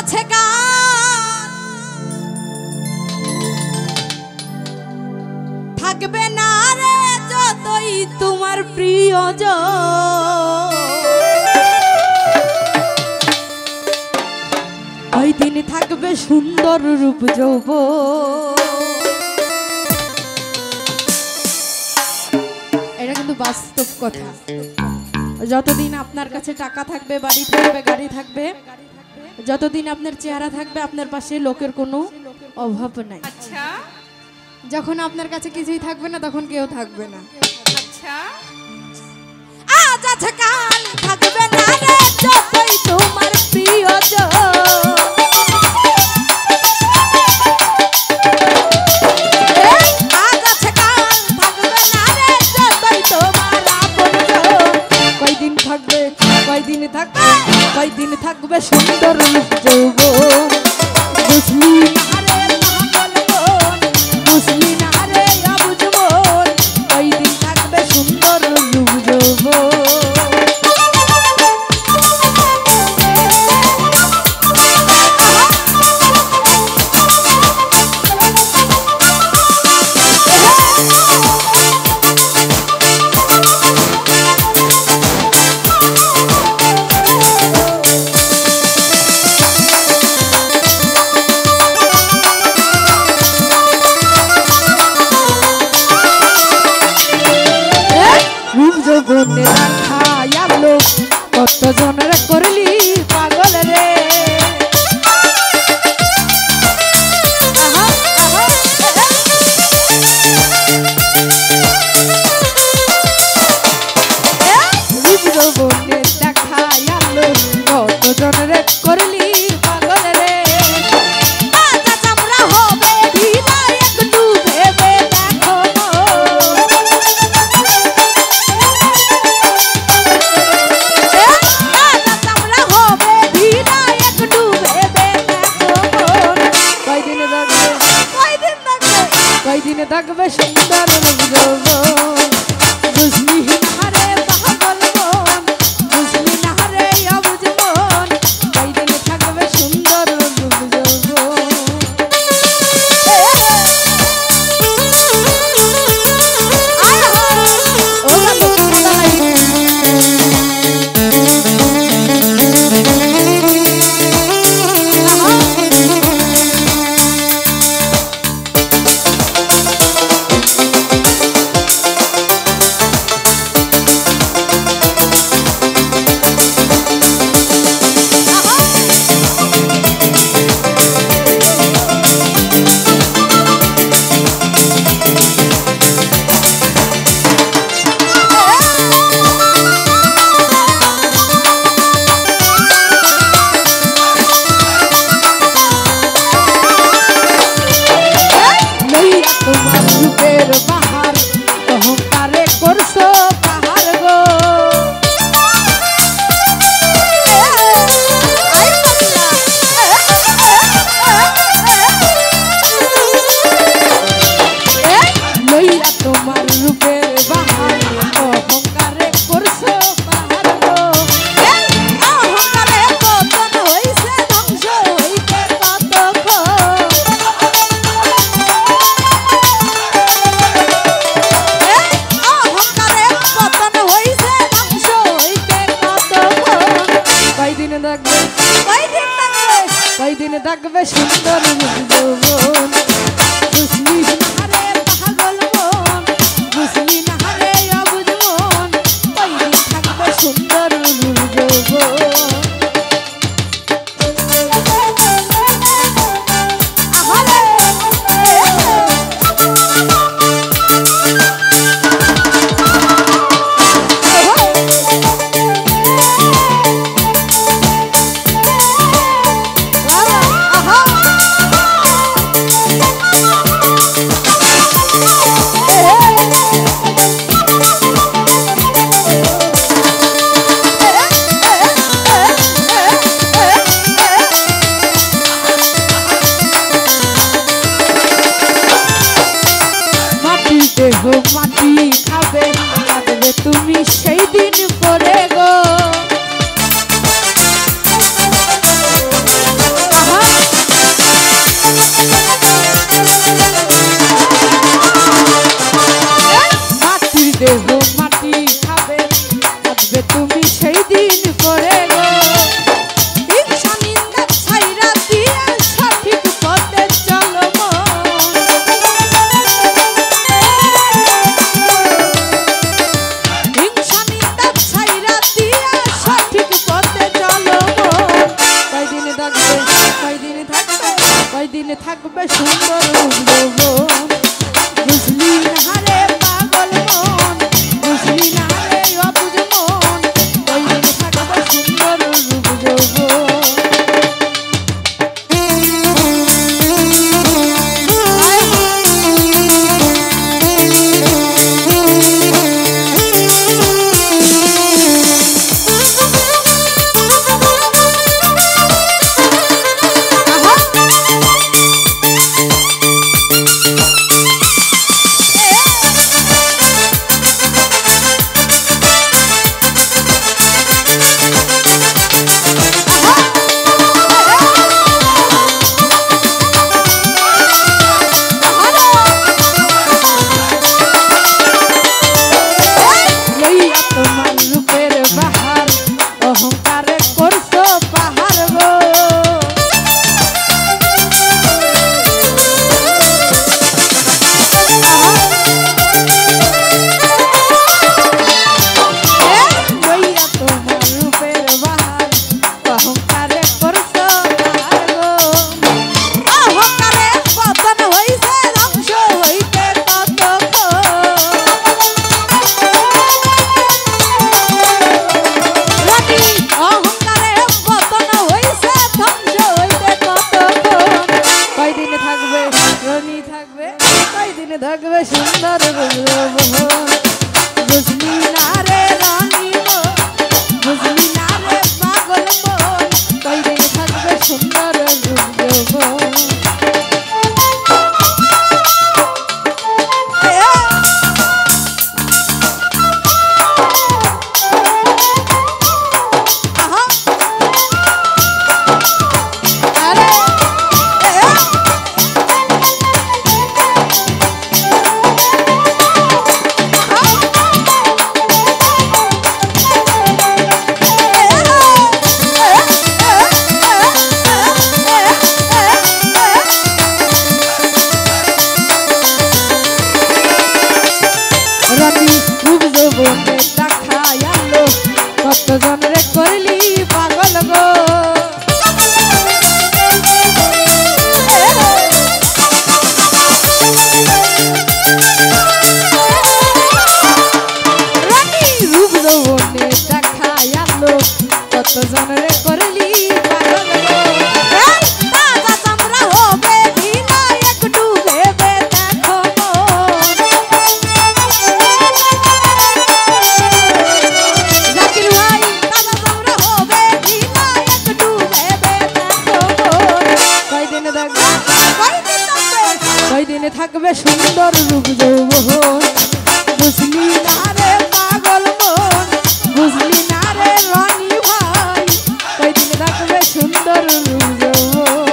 আছে কার থাকবে না রে যতই তোমার প্রিয়জন ওই দিন থাকবে সুন্দর রূপ যৌবন এটা কিন্তু বাস্তব কথা যতদিন আপনার কাছে টাকা থাকবে বাড়ি থাকবে গাড়ি থাকবে যতদিন আপনার চেহারা থাকবে আপনার পাশে লোকের কোনো অভাব নাই আচ্ছা যখন আপনার কাছে কিছুই থাকবে না তখন কেউ থাকবে না আচ্ছা আজ আছে কাল থাকবে না রে যতই তোমার প্রিয়জন আজ আছে কাল থাকবে না রে যতই তোমার আপনজন কয়দিন থাকবে কয়দিন থাকবে সুন্দর রূপ যৌবন বুঝলি না রে পাগল মন বুঝলি না রে অবুঝ মন কয়দিন থাকবে সুন্দর রূপ যৌবন বনে রাখায়ালো কত জনের করলি পাগল রে বনে দেখায়ালো কত জনের করলি পাগল রে আজা চামড়া হবে ভিড়া একটু ভেবে দেখো কয়দিনে থাকবে সুন্দর যৌবন বুঝলি না রে পাগল মন বুঝলি না রে অবুঝ মন কয়দিনে থাকবে সুন্দর যৌবন তোমার রূপের বাহার অহংকারে করছো পাহাড় গো লইয়া তোমার রূপের বাহার অহংকারে করছো পাহাড় গো অহংকারে পতন হইছে ধ্বংস হইতে কতক্ষণ কয়দিন থাকবে সুন্দর যৌবন বুঝলি না রে পাগল মন বুঝলি না রে অবুঝ মন কয়দিন থাকবে সুন্দর যৌবন কয়দিন থাকবে সুন্দর রূপ যৌবন বুঝলি না রে পাগল মন বুঝলি না রে অবুঝ মন কয়দিন থাকবে সুন্দর রূপ যৌবন থাকবে সুন্দর বুঝলি না রে রানী বুঝলি না রে পাগল মন কয়দিন থাকবে সুন্দর কতজন রে করলি পাগল গো রূপ যৌবনে দেখায় আলো কতজন রে করলি পাগল গো তাজা চামড়া হবে ভিনা একটু ভেবে দেখো কয়দিন থাকবে সুন্দর রূপ যৌবন বুঝলি না রে পাগল মন বুঝলি না রে রানী ভাই কয়দিন থাকবে সুন্দর রূপ যৌবন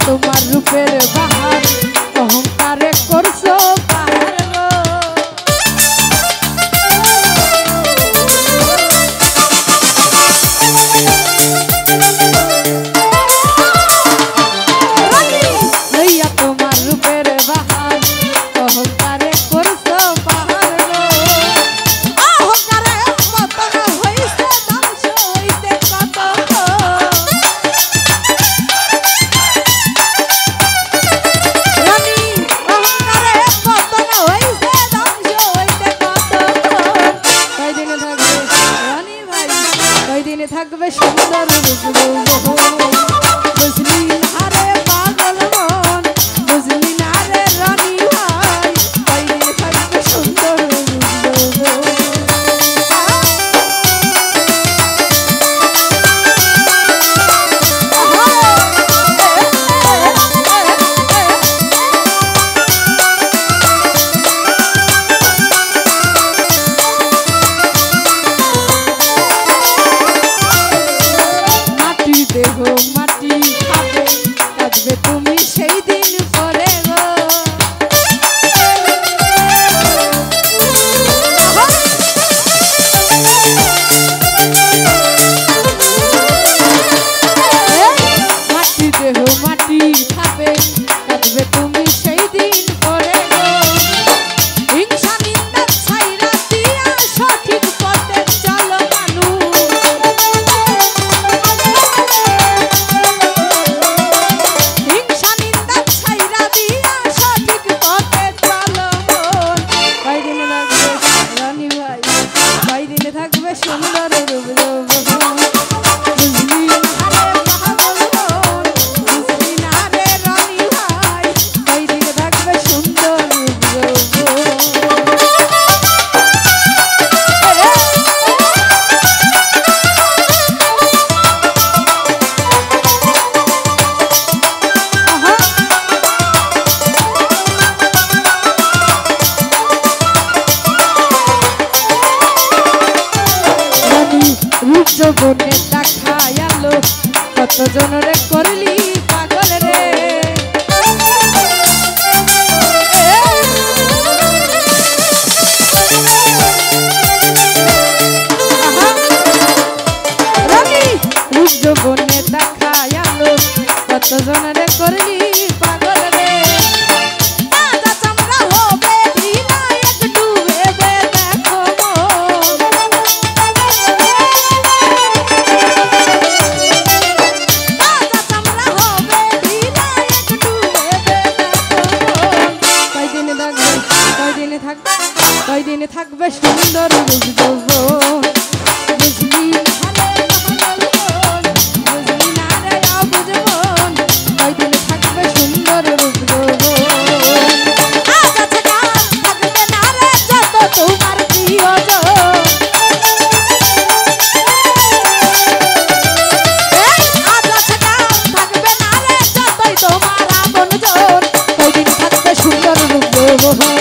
তোমার রূপের বাহার অহংকারে করছো পাহাড় লইয়া তোমার রূপের বাহার অহংকারে করছো পাহাড় অহংকারে পতন হইছে ধ্বংস হইতে কত করলি পাগল রে রূপ যৌবনে দেখায় আলো কত জনরে করলি পাগল রে তাজা চামড়া হবে ঢিলা একটু ভেবে দেখো তাজা চামড়া হবে ঢিলা একটু ভেবে দেখো কয়দিনে থাকবে সুন্দর রূপ যৌবন বুঝলি oh